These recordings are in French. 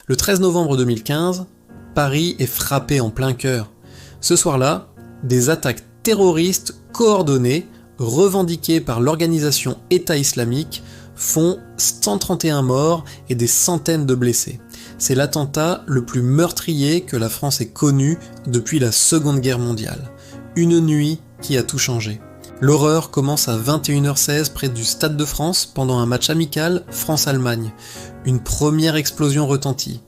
Le 13 novembre 2015, Paris est frappé en plein cœur. Ce soir-là, des attaques terroristes coordonnées, revendiquées par l'organisation État islamique, font 131 morts et des centaines de blessés. C'est l'attentat le plus meurtrier que la France ait connu depuis la Seconde Guerre mondiale. Une nuit qui a tout changé. L'horreur commence à 21h16 près du Stade de France pendant un match amical France-Allemagne. Une première explosion retentit.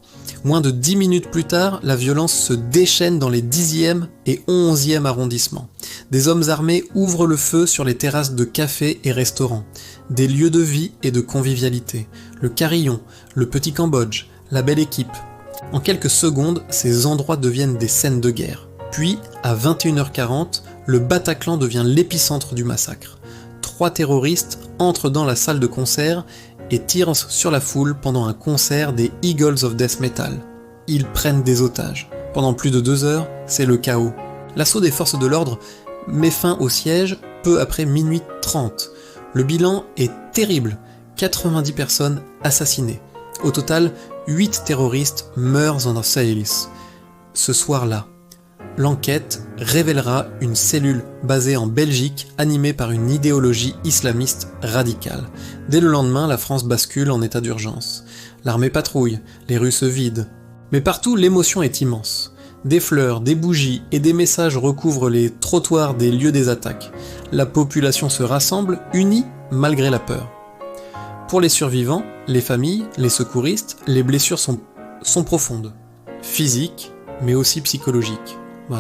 Moins de 10 minutes plus tard, la violence se déchaîne dans les 10e et 11e arrondissements. Des hommes armés ouvrent le feu sur les terrasses de cafés et restaurants. Des lieux de vie et de convivialité. Le Carillon, le Petit Cambodge, la Belle Équipe. En quelques secondes, ces endroits deviennent des scènes de guerre. Puis, à 21h40, le Bataclan devient l'épicentre du massacre. 3 terroristes entrent dans la salle de concert et tirent sur la foule pendant un concert des Eagles of Death Metal. Ils prennent des otages. Pendant plus de 2 heures, c'est le chaos. L'assaut des forces de l'ordre met fin au siège peu après minuit 30. Le bilan est terrible, 90 personnes assassinées. Au total, 8 terroristes meurent en Sahel. Ce soir-là, l'enquête révélera une cellule basée en Belgique animée par une idéologie islamiste radicale. Dès le lendemain, la France bascule en état d'urgence. L'armée patrouille, les rues se vident. Mais partout, l'émotion est immense. Des fleurs, des bougies et des messages recouvrent les trottoirs des lieux des attaques. La population se rassemble, unie malgré la peur. Pour les survivants, les familles, les secouristes, les blessures sont profondes. Physiques, mais aussi psychologiques.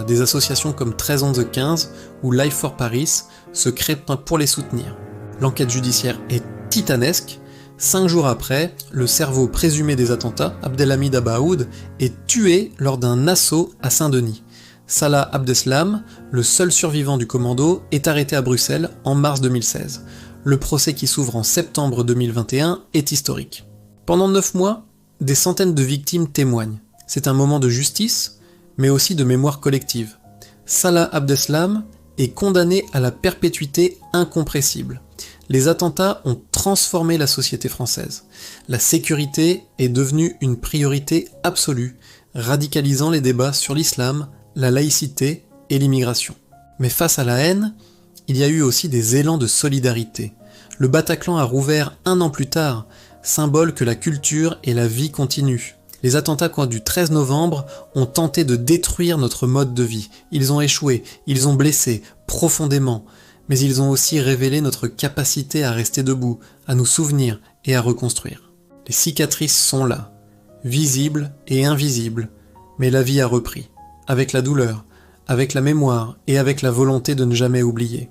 Des associations comme 13-11-15 ou Life for Paris se créent pour les soutenir. L'enquête judiciaire est titanesque. 5 jours après, le cerveau présumé des attentats, Abdelhamid Abaoud, est tué lors d'un assaut à Saint-Denis. Salah Abdeslam, le seul survivant du commando, est arrêté à Bruxelles en mars 2016. Le procès qui s'ouvre en septembre 2021 est historique. Pendant 9 mois, des centaines de victimes témoignent. C'est un moment de justice, mais aussi de mémoire collective. Salah Abdeslam est condamné à la perpétuité incompressible. Les attentats ont transformé la société française. La sécurité est devenue une priorité absolue, radicalisant les débats sur l'islam, la laïcité et l'immigration. Mais face à la haine, il y a eu aussi des élans de solidarité. Le Bataclan a rouvert 1 an plus tard, symbole que la culture et la vie continuent. Les attentats du 13 novembre ont tenté de détruire notre mode de vie. Ils ont échoué, ils ont blessé profondément, mais ils ont aussi révélé notre capacité à rester debout, à nous souvenir et à reconstruire. Les cicatrices sont là, visibles et invisibles, mais la vie a repris, avec la douleur, avec la mémoire et avec la volonté de ne jamais oublier.